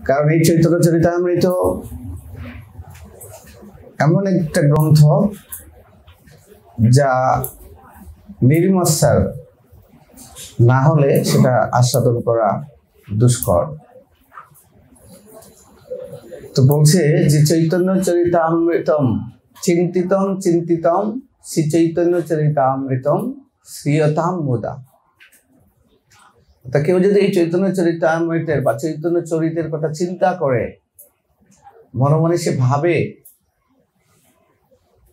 কারণ এই চৈতন্য চরিতামৃত এমন একটা গ্রন্থ যা নির্মৎসার না হলে সেটা আস্বাদন করা দুষ্কর। তো বলছে যে চৈতন্য চরিতামৃতম চিন্তিতম চিন্তিতম শ্রী চৈতন্য চরিতামৃতম শ্রীয়তাম মুদা। তা কেউ যদি এই চৈতন্য চরিতামৃতের বা চৈতন্য চরিতের কথা চিন্তা করে, মনে মনে সে ভাবে,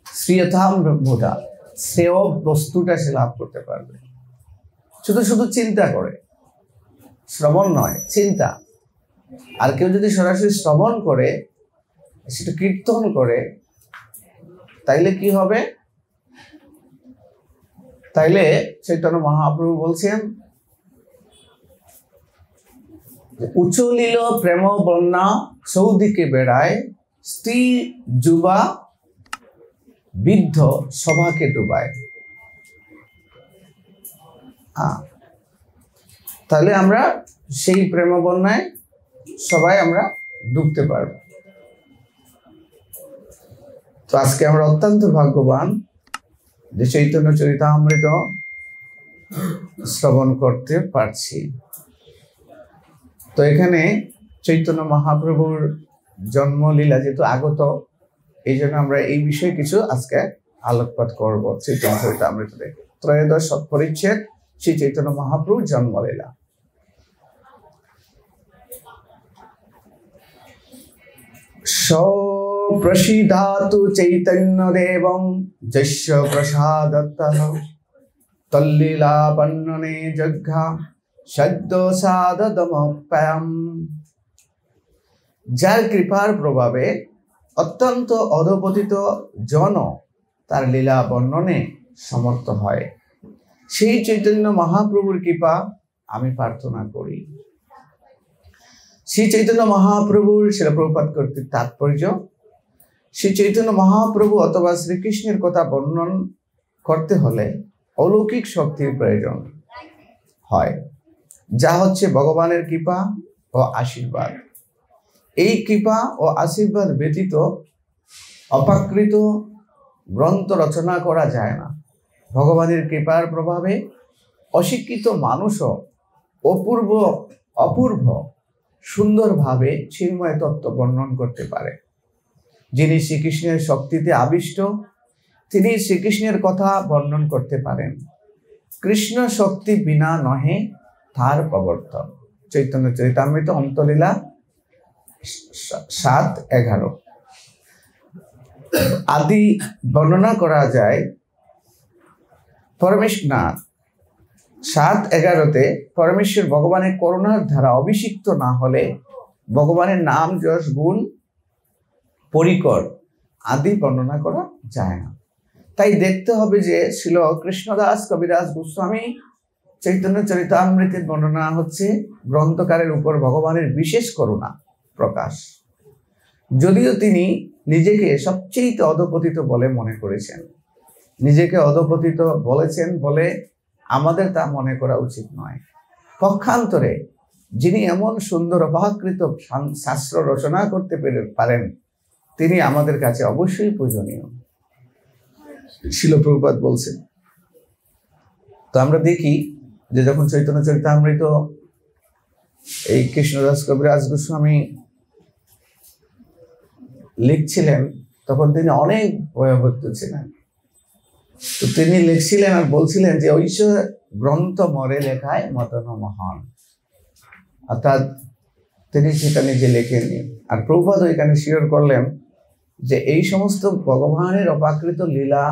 শ্রীয়তাম মুদা, শ্রেয় বস্তুটা সে লাভ করতে পারবে। শুধু শুধু চিন্তা করে, শ্রবণ নয়, চিন্তা। আর কেউ যদি সরাসরি শ্রবণ করে, সেটা কীর্তন করে, তাইলে কি হবে? তাইলে চৈতন্য মহাপ্রভু বলছেন, উচলিল প্রেম বন্যা চৌদিকে বেড়ায়, স্ত্রী যুবা বৃদ্ধ সভাকে ডুবায়। তাহলে আমরা সেই প্রেম বন্যায় সবাই আমরা ডুবতে পারব। তো আজকে আমরা অত্যন্ত ভাগ্যবান যে চৈতন্য চরিতামৃত শ্রবণ করতে পারছি। তো এখানে চৈতন্য মহাপ্রভুর জন্মলীলা যেহেতু আগত, এই জন্য আমরা এই বিষয়ে কিছু আজকে আলোকপাত করব। চৈতন্য চরিতামৃত থেকে ত্রয়োদশ পরিচ্ছেদ, শ্রী চৈতন্য মহাপ্রভুর জন্মলীলা। প্রসিদাতু চৈতন্য দেবং যস্য প্রসাদতঃ তল্লীলা বর্ণনে যজ্ঞা সদ্য সাদদমপ্যায়ম। যার কৃপার প্রভাবে অত্যন্ত অধপতিত জন তার লীলা বর্ণনে সমর্থ হয়, সেই চৈতন্য মহাপ্রভুর কৃপা আমি প্রার্থনা করি। শ্রী চৈতন্য মহাপ্রভুর শিলা প্রভুপাদ কর্তৃক তাৎপর্য, শ্রী চৈতন্য মহাপ্রভু অথবা শ্রীকৃষ্ণের কথা বর্ণন করতে হলে অলৌকিক শক্তির প্রয়োজন হয়, যা হচ্ছে ভগবানের কৃপা ও আশীর্বাদ। এই কৃপা ও আশীর্বাদ ব্যতীত অপ্রাকৃত গ্রন্থ রচনা করা যায় না। ভগবানের কৃপার প্রভাবে অশিক্ষিত মানুষও অপূর্ব সুন্দরভাবে চিন্ময় তত্ত্ব বর্ণন করতে পারে। যিনি শ্রীকৃষ্ণের শক্তিতে আবিষ্ট, তিনি শ্রীকৃষ্ণের কথা বর্ণন করতে পারেন। কৃষ্ণ শক্তি বিনা নহে তার প্রবর্তন। চৈতন্য চরিতামৃত অন্তলীলা 7:11। আদি বর্ণনা করা যায় পরমেশ্বর 7:11-তে পরমেশ্বর ভগবানের করুণার দ্বারা অভিষিক্ত না হলে ভগবানের নাম যশ গুণ পরিকর আদি বর্ণনা করা যায় না। তাই দেখতে হবে যে শ্রীল কৃষ্ণদাস কবিরাজ গোস্বামী চৈতন্য চরিতামৃতের বর্ণনা হচ্ছে গ্রন্থকারের উপর ভগবানের বিশেষ করুণা প্রকাশ। যদিও তিনি নিজেকে সবচেয়ে অধপতিত বলে মনে করেছেন, নিজেকে অধপতিত বলেছেন বলে আমাদের তা মনে করা উচিত নয়। পক্ষান্তরে যিনি এমন সুন্দর অপাকৃত শাস্ত্র রচনা করতে পারেন, তিনি আমাদের কাছে অবশ্যই পূজনীয়। শিল প্রভুপাদ বলছেন। তো আমরা দেখি যে যখন চৈতন্য চরিতামৃত এই কৃষ্ণদাস কবিরাজ গোস্বামী লিখছিলেন, তখন তিনি অনেক ভয়ভক্ত ছিলেন। তো তিনি লিখছিলেন আর বলছিলেন যে ঐশ গ্রন্থ মরে লেখায় মতন মহান, অর্থাৎ তিনি সেটা নিজে লেখেননি। আর প্রভুপাদ এখানে স্বীকার করলেন যে এই সমস্ত ভগবানের অপ্রাকৃত লীলা,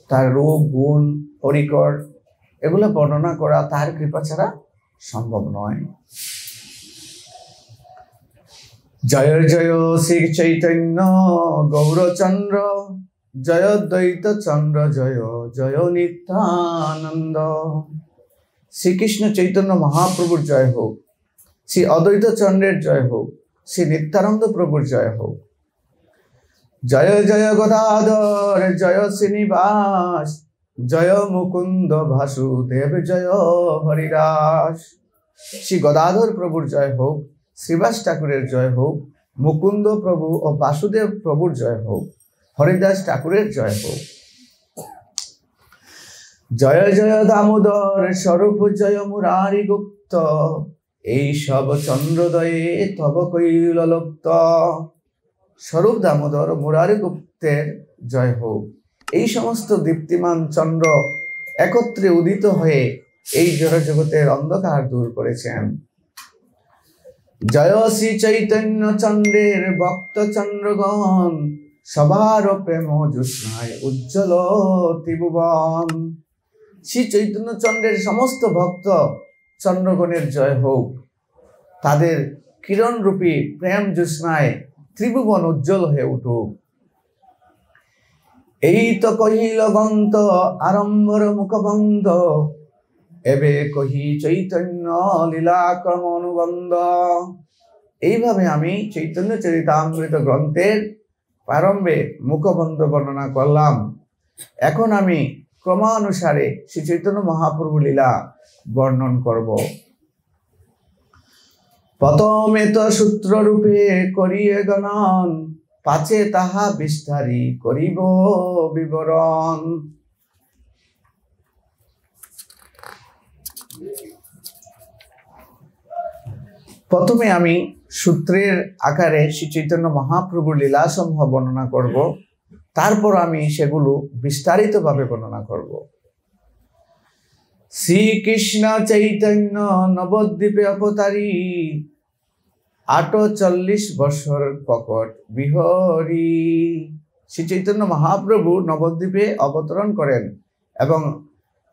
তার রূপ গুণ পরিকর, এগুলো বর্ণনা করা তার কৃপা ছাড়া সম্ভব নয়। জয় জয় শ্রী চৈতন্য গৌরচন্দ্র, জয় দ্বৈত চন্দ্র, জয় জয় নিত্যানন্দ। শ্রীকৃষ্ণ চৈতন্য মহাপ্রভুর জয় হোক, শ্রী অদ্বৈত চন্দ্রের জয় হোক, শ্রী নিত্যানন্দ প্রভুর জয় হোক। জয় জয় গদাধর, জয় শ্রীনিবাস, জয় মুকুন্দ বাসুদেব, জয় হরিদাস। শ্রী গদাধর প্রভুর জয় হোক, শ্রীবাস ঠাকুরের জয় হোক, মুকুন্দ প্রভু ও বাসুদেব প্রভুর জয় হোক, হরিদাস ঠাকুরের জয় হোক। জয় জয় দামোদর স্বরূপ জয় মুরারি গুপ্ত, এই সব চন্দ্রোদয়ে তব কৈল লুপ্ত। স্বরূপ দামোদর মুরারি গুপ্তের জয় হোক। এই সমস্ত দীপ্তিমান চন্দ্র একত্রে উদিত হয়ে এই জড় জগতের অন্ধকার দূর করেছেন। জয় শ্রী চৈতন্য চন্দ্রের ভক্ত চন্দ্রগণ, সবার প্রেম জ্যোৎস্নায় উজ্জ্বল ত্রিভুবন। শ্রী চৈতন্য চন্দ্রের সমস্ত ভক্ত চন্দ্রগণের জয় হোক। তাদের কিরণ রূপী প্রেম জ্যোৎস্নায় ত্রিভুবন উজ্জ্বল হয়ে উঠুক। এই তো কহিল গন্ত আরম্ভর মুখবন্ধ, এবে কহি চৈতন্য লীলা ক্রম অনুবন্ধ। এইভাবে আমি চৈতন্য চরিতামৃত গ্রন্থের প্রারম্ভে মুখবন্ধ বর্ণনা করলাম। এখন আমি ক্রমানুসারে শ্রী চৈতন্য মহাপ্রভু লীলা বর্ণন করব। প্রথমে তো সূত্র রূপে করিয়ে গণন, পাছে তাহা বিস্তারি করিব বিবরণ। প্রথমে আমি সূত্রের আকারে শ্রী চৈতন্য মহাপ্রভুর লীলাসমূহ বর্ণনা করব, তারপর আমি সেগুলো বিস্তারিতভাবে বর্ণনা করব। শ্রীকৃষ্ণ চৈতন্য নবদ্বীপে অবতারী, 48 বছর প্রকট বিহরি। শ্রী চৈতন্য মহাপ্রভু নবদ্বীপে অবতরণ করেন এবং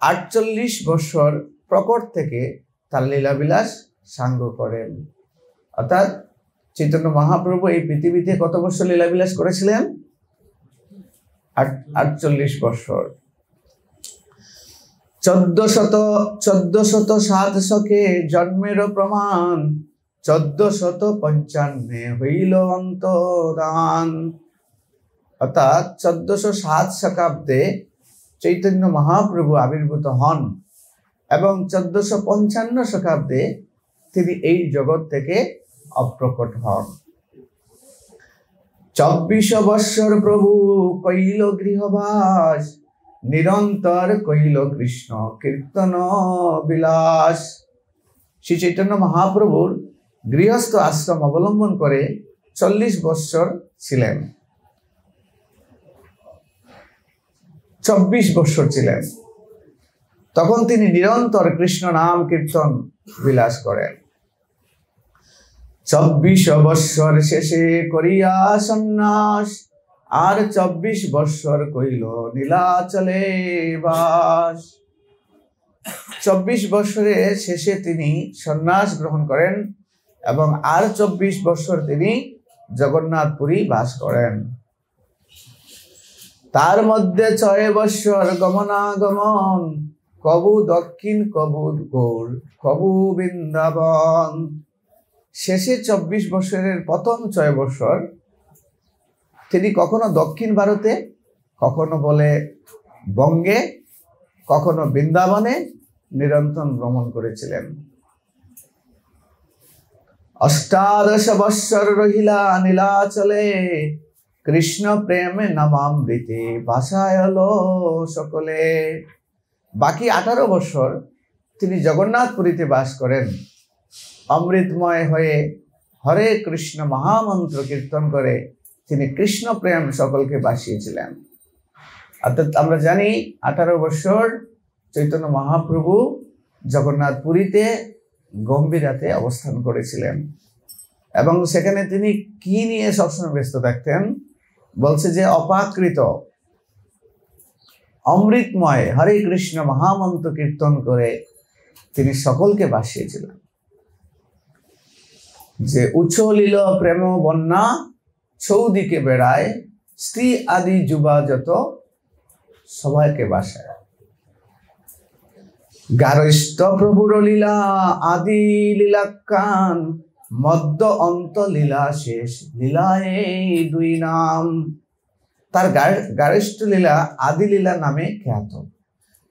48 বছর প্রকট থেকে তার লীলাবিলাস সাঙ্গ করেন। অর্থাৎ চৈতন্য মহাপ্রভু এই পৃথিবীতে কত বছর লীলাবিলাস করেছিলেন? 48 বছর। 1407 শকে জন্মের প্রমাণ, 1455 হইল অন্তদান। অর্থাৎ 1407 শতাব্দে চৈতন্য মহাপ্রভু আবির্ভূত হন এবং 1455 শতাব্দে তিনি এই জগৎ থেকে অপ্রকট হন। 24 বৎসর প্রভু কইল গৃহবাস, নিরন্তর কইল কৃষ্ণ কীর্তন বিলাস। শ্রী চৈতন্য মহাপ্রভুর গৃহস্থ আশ্রম অবলম্বন করে 40 বৎসর ছিলেন, 24 বৎসর ছিলেন। তখন তিনি নিরন্তর কৃষ্ণ নাম কীর্তন বিলাস করেন। 24 বৎসর শেষে করিয়া সন্ন্যাস, আর 24 বৎসর কইল নীলাচলে বাস। 24 বৎসরের শেষে তিনি সন্ন্যাস গ্রহণ করেন এবং আর 24 বৎসর তিনি জগন্নাথপুরী বাস করেন। তার মধ্যে 6 বৎসর গমনাগমন, কবু দক্ষিণ কবু গৌর কবু বৃন্দাবন। শেষে 24 বৎসরের প্রথম 6 বৎসর তিনি কখনো দক্ষিণ ভারতে, কখনো বলে বঙ্গে, কখনো বৃন্দাবনে নিরন্তর ভ্রমণ করেছিলেন। 18 বৎসর রহিলা নীলাচলে, কৃষ্ণ প্রেমে নামামৃতে ভাসায়ল সকলে। বাকি 18 বৎসর তিনি জগন্নাথপুরীতে বাস করেন। অমৃতময় হয়ে হরে কৃষ্ণ মহামন্ত্র কীর্তন করে তিনি কৃষ্ণ প্রেম সকলকে বাসিয়েছিলেন। অর্থাৎ আমরা জানি 18 বৎসর চৈতন্য মহাপ্রভু জগন্নাথপুরীতে গম্ভীরাতে অবস্থান করেছিলেন এবং সেখানে তিনি কি নিয়ে সবসময় ব্যস্ত থাকতেন? বলছে যে অপাকৃত অমৃতময় হরে কৃষ্ণ মহামন্ত্র কীর্তন করে তিনি সকলকে বাসিয়েছিলেন। যে উচ্ছলিল প্রেম বন্যা চৌদিকে বেড়ায়, স্ত্রী আদি যুবা যত সবাইকে বাসায়। গারস্থ প্রভুর লীলা আদি লীলা কান, মধ্য অন্ত লীলা শেষ লীলায় দুই নাম। তার গারস্থ লীলা আদি লীলা নামে খ্যাত,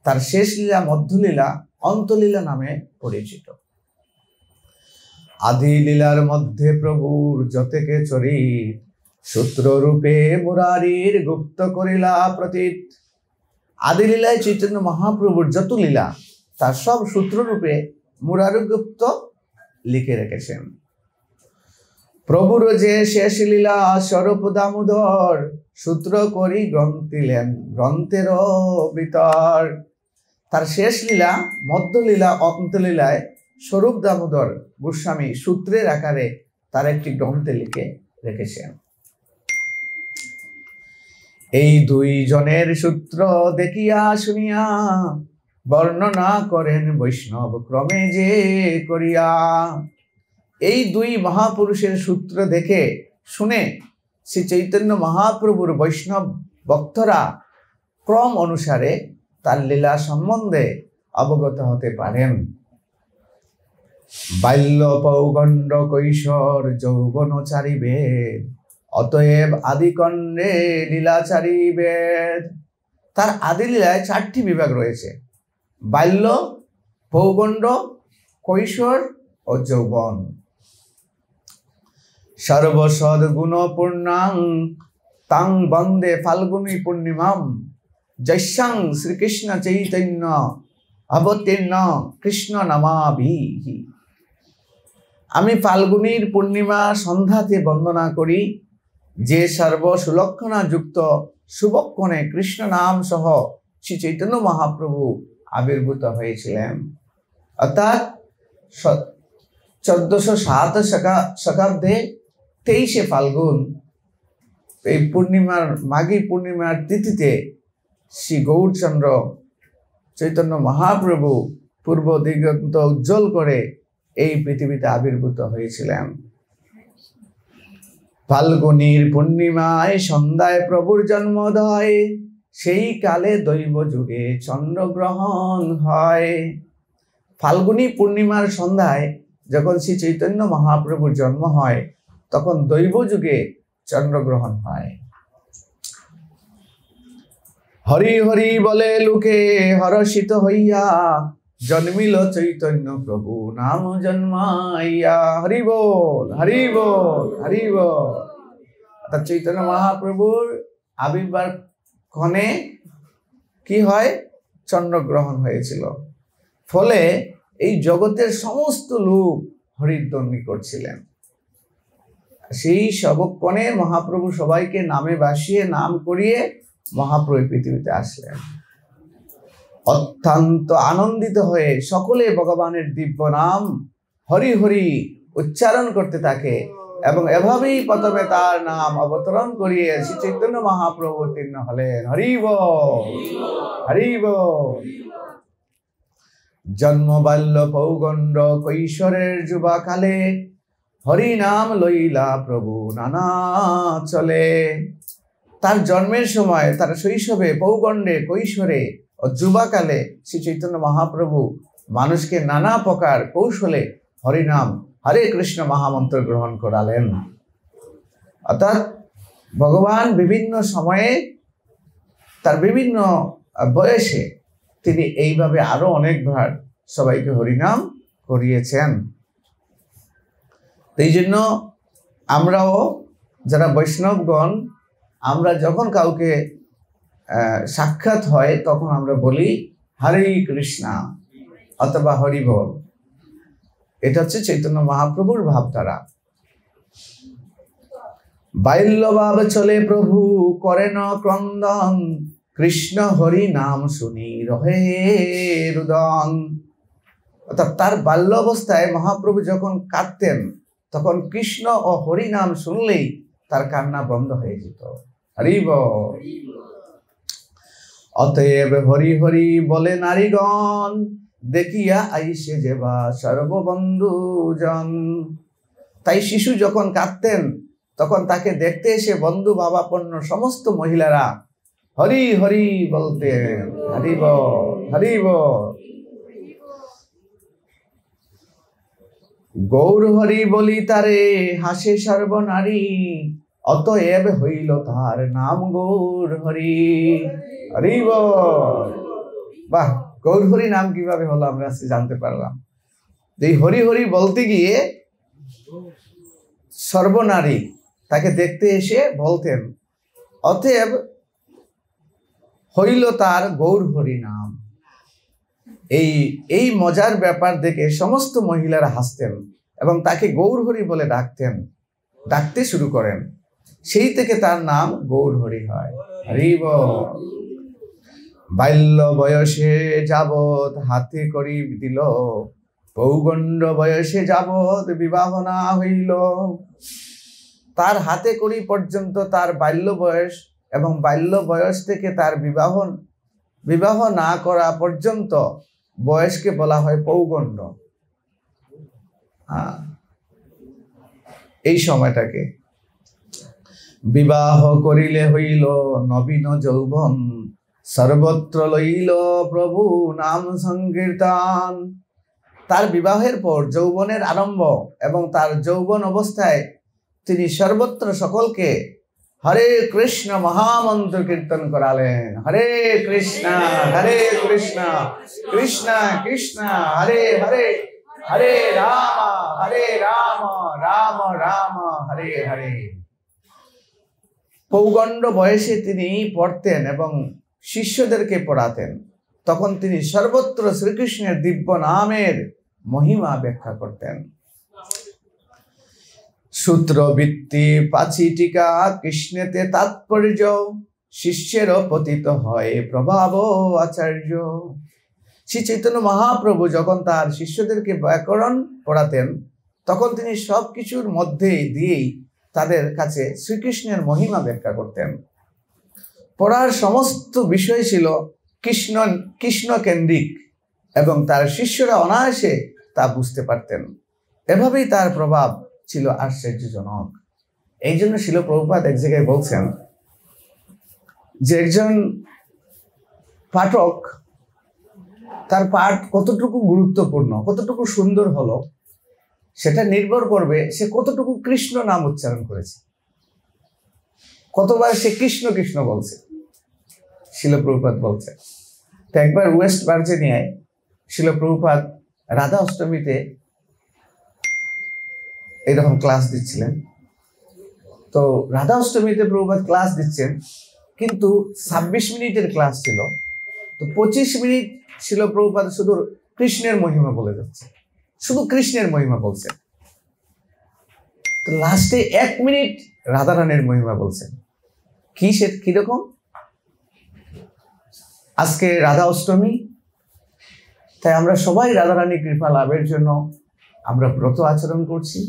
তার শেষ লীলা মধ্য লীলা অন্তলীলা নামে পরিচিত। আদি লীলার মধ্যে প্রভুর যতেকে চরিত, সূত্র রূপে মুরারির গুপ্ত করিলা প্রতীত। আদি লীলায় চৈতন্য মহাপ্রভুর যত লীলা তার সব সূত্র রূপে মুরারি গুপ্ত লিখে রেখেছেন। প্রভুর যে শেষ লীলা স্বরূপ দামোদর, সূত্র করি গ্রন্থিলেন গ্রন্থের ভিতর। তার শেষ লীলা, মধ্যলীলা, অন্তলীলায় স্বরূপ দামোদর গোস্বামী সূত্রের আকারে তার একটি গ্রন্থে লিখে রেখেছেন। এই দুই জনের সূত্র দেখিয়া শুনিয়া, বর্ণনা করেন বৈষ্ণব ক্রমে যে করিয়া। এই দুই মহাপুরুষের সূত্র দেখে শুনে শ্রী চৈতন্য মহাপ্রভুর বৈষ্ণব ভক্তরা ক্রম অনুসারে তার লীলা সম্বন্ধে অবগত হতে পারেন। বাল্য পৌগণ্ড কৈশোর যৌবনচারী বেদ, অতএব আদিকণ্ডে লীলাচারী বেদ। তার আদি লীলায় 4টি বিভাগ রয়েছে: বাল্য, পৌগণ্ড, কৈশোর ও যৌবন। সর্বসদ গুণ পূর্ণাং তাং বন্দে ফাল্গুনী পূর্ণিমাম, যস্যাং শ্রীকৃষ্ণ চৈতন্য অবতীর্ণ কৃষ্ণ নামাভিহি। আমি ফাল্গুনীর পূর্ণিমা সন্ধ্যাতে বন্দনা করি, যে সর্ব সুলক্ষণা যুক্ত শুভক্ষণে কৃষ্ণ নাম সহ শ্রী চৈতন্য মহাপ্রভু আবির্ভূত হয়েছিলেন। অর্থাৎ 1407 শতাব্দে 23শে ফাল্গুন, এই পূর্ণিমার মাঘী পূর্ণিমার তিথিতে শ্রী গৌরচন্দ্র চৈতন্য মহাপ্রভু পূর্ব দিগন্ত উজ্জ্বল করে এই পৃথিবীতে আবির্ভূত হয়েছিলেন। ফাল্গুনীর পূর্ণিমায় সন্ধ্যায় প্রভুর জন্মোদয়, সেই কালে দৈব যুগে চন্দ্রগ্রহণ হয়। ফাল্গুনী পূর্ণিমার সন্ধ্যায় যখন শ্রী চৈতন্য মহাপ্রভুর জন্ম হয়, তখন দৈব যুগে চন্দ্রগ্রহণ হয়। হরি হরি বলে লোকে হরষিত হইয়া, জন্মিল চৈতন্য প্রভু নাম জন্মাইয়া। হরি বল, হরি বল, হরি বল। অর্থাৎ চৈতন্য মহাপ্রভুর আবির্ভাব ক্ষণে কি হয়? চন্দ্রগ্রহণ হয়েছিল। ফলে এই জগতের সমস্ত লোক হরিধ্বনি করছিলেন। সেই সবক্ষণে মহাপ্রভু সবাইকে নামে ভাসিয়ে নাম করিয়ে মহাপ্রভু পৃথিবীতে আসলেন। অত্যন্ত আনন্দিত হয়ে সকলে ভগবানের দিব্য নাম হরি হরি উচ্চারণ করতে থাকে এবং এভাবেই প্রথমে তার নাম অবতরণ করিয়ে শ্রী চৈতন্য মহাপ্রভু অবতীর্ণ হলেন। হরি বল, হরি বল। জন্ম বাল্য পৌগণ্ড কৈশোরের যুবাকালে, হরি নাম লইলা প্রভু নানা চলে। তার জন্মের সময়, তার শৈশবে, পৌগণ্ডে, কৈশোরে ও যুবাকালে শ্রী চৈতন্য মহাপ্রভু মানুষকে নানা প্রকার কৌশলে হরিনাম হরে কৃষ্ণ মহামন্ত্র গ্রহণ করালেন। অর্থাৎ ভগবান বিভিন্ন সময়ে তার বিভিন্ন বয়সে তিনি এইভাবে আরো অনেকবার সবাইকে হরিনাম করিয়েছেন। এই জন্য আমরাও যারা বৈষ্ণবগণ, আমরা যখন কাউকে সাক্ষাৎ হয় তখন আমরা বলি হরে কৃষ্ণা অথবা হরি বল। এটা হচ্ছে চৈতন্য মহাপ্রভুর ভাবধারা। বাল্যভাব চলে প্রভু করেন ক্রন্দন, কৃষ্ণ হরি নাম শুনি রহে রুদন। অর্থাৎ তার বাল্য অবস্থায় মহাপ্রভু যখন কাঁদতেন, তখন কৃষ্ণ ও হরি নাম শুনলেই তার কান্না বন্ধ হয়ে যেত। হরি বল। অতএব হরি হরি বলে নারীগণ, দেখিয়া আইসে যেবা সর্ববন্ধুজন। তাই শিশু যখন কাঁদতেন, তখন তাকে দেখতে এসে বন্ধু ভাবাপন্ন সমস্ত মহিলারা হরি হরি বলতেন। হরি বল, হরি বল। গৌর হরি বলি তারে হাসে সর্বনারী, অতএব হইল তার নাম গৌর হরি। হরি বল। বাহ, গৌর হরি নাম কিভাবে হলো আমরা জানতে পারলাম। এই হরি হরি বলতে গিয়ে সর্বনারী তাকে দেখতে এসে বলতেন, অতএব হইল তার গৌর হরি নাম। এই মজার ব্যাপার দেখে সমস্ত মহিলারা হাসতেন এবং তাকে গৌর হরি বলে ডাকতে শুরু করেন। সেই থেকে তার নাম গৌর হরি হয়। হরি বল। বাল্য বয়সে যাবৎ হাতে করি দিল, পৌগণ্ড বয়সে যাবৎ বিবাহ না হইল। তার হাতে করি পর্যন্ত তার বাল্য বয়স, এবং বাল্য বয়স থেকে তার বিবাহ না করা পর্যন্ত বয়সকে বলা হয় পৌগণ্ড। এই সময়টাকে বিবাহ করিলে হইল নবীন যৌবন, সর্বত্র লইল প্রভু নাম সংকীর্তন। তার বিবাহের পর যৌবনের আরম্ভ, এবং তার যৌবন অবস্থায় তিনি সর্বত্র সকলকে হরে কৃষ্ণ মহামন্ত্র কীর্তন করালেন। হরে কৃষ্ণ কৃষ্ণ কৃষ্ণ হরে হরে, হরে রাম রাম রাম হরে হরে। পৌগণ্ড বয়সে তিনি পড়তেন এবং শিষ্যদেরকে পড়াতেন। তখন তিনি সর্বত্র শ্রীকৃষ্ণের দিব্য নামের মহিমা ব্যাখ্যা করতেন। সূত্রবৃত্তি পাছি টিকা কৃষ্ণেতে তাৎপর্য, শিষ্যের পতিত হয় প্রভাব আচার্য। শ্রী চৈতন্য মহাপ্রভু যখন তার শিষ্যদেরকে ব্যাকরণ পড়াতেন, তখন তিনি সবকিছুর মধ্যে দিয়েই তাদের কাছে শ্রীকৃষ্ণের মহিমা ব্যাখ্যা করতেন। পড়ার সমস্ত বিষয় ছিল কৃষ্ণ কেন্দ্রিক, এবং তার শিষ্যরা অনায়াসে তা বুঝতে পারতেন। এভাবেই তার প্রভাব ছিল আশ্চর্যজনক। এই জন্য শিল প্রভুপাদ এক জায়গায় বলছেন যে একজন পাঠক, তার পাঠ কতটুকু গুরুত্বপূর্ণ, কতটুকু সুন্দর হলো, সেটা নির্ভর করবে সে কতটুকু কৃষ্ণ নাম উচ্চারণ করেছে, কতবার সে কৃষ্ণ কৃষ্ণ বলছে। শিল প্রভুপাদ বলছে, তো একবার ওয়েস্ট ভার্জিনিয়ায় শিল প্রভুপাদ রাধা অষ্টমীতে এইরকম ক্লাস দিচ্ছিলেন। তো রাধা অষ্টমীতে প্রভুপাদ ক্লাস দিচ্ছেন, কিন্তু 26 মিনিটের ক্লাস ছিল। তো 25 মিনিট শিল প্রভুপাদ শুধু কৃষ্ণের মহিমা বলে যাচ্ছে, শুধু কৃষ্ণের মহিমা বলছেন। তো লাস্টে 1 মিনিট রাধারানীর মহিমা বলছেন। কিরকম? আজকে রাধা অষ্টমী, তাই আমরা সবাই রাধারানীর কৃপা লাভের জন্য আমরা ব্রত আচরণ করছি।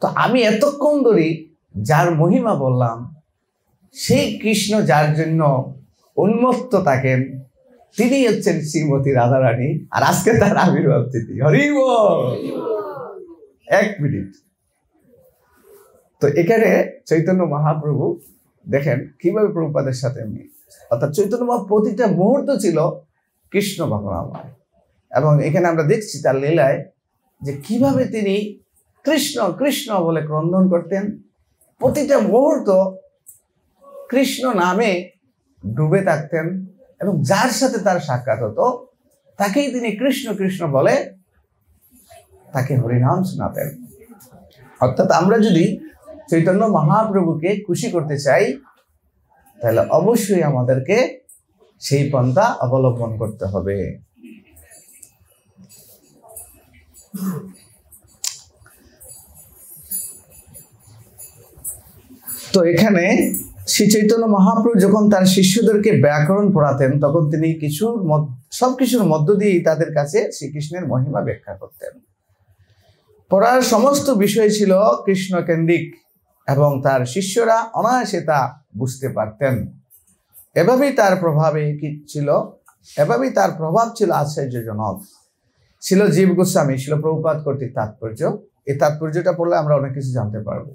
তো আমি এতক্ষণ ধরে যার মহিমা বললাম, সেই কৃষ্ণ যার জন্য উন্মত্ত থাকেন, তিনি হচ্ছেন শ্রীমতী রাধারানী, আর আজকে তার আবির্ভাব তিথি। হরি বল। 1 মিনিট। তো এখানে চৈতন্য মহাপ্রভু দেখেন কিভাবে প্রভুপাদের সাথে অর্থাৎ চৈতন্য মহাপ্রভু প্রতিটা মুহূর্ত ছিল কৃষ্ণ ভাবনাময়। এবং এখানে আমরা দেখছি তার লীলায় যে কিভাবে তিনি কৃষ্ণ কৃষ্ণ বলে ক্রন্দন করতেন। প্রতিটা মুহূর্ত কৃষ্ণ নামে ডুবে থাকতেন, এবং যার সাথে তার সাক্ষাৎ হতো তাকেই তিনি কৃষ্ণ কৃষ্ণ বলে তাকে হরিনাম শোনাতেন। অর্থাৎ আমরা যদি চৈতন্য মহাপ্রভুকে খুশি করতে চাই, তাহলে অবশ্যই আমাদেরকে সেই পন্থা অবলম্বন করতে হবে। তো এখানে শ্রী চৈতন্য মহাপ্রভু যখন তার শিষ্যদেরকে ব্যাকরণ পড়াতেন, তখন তিনি সবকিছুর মধ্য দিয়েই তাদের কাছে শ্রীকৃষ্ণের মহিমা ব্যাখ্যা করতেন। পড়ার সমস্ত বিষয় ছিল কৃষ্ণ কেন্দ্রিক, এবং তার শিষ্যরা অনায়াসে তা বুঝতে পারতেন। এভাবেই তার প্রভাব ছিল আশ্চর্যজনক। ছিল জীব গোস্বামী ছিল প্রভুপাদ কর্তৃক তাৎপর্য। এই তাৎপর্যটা পড়লে আমরা অনেক কিছু জানতে পারবো।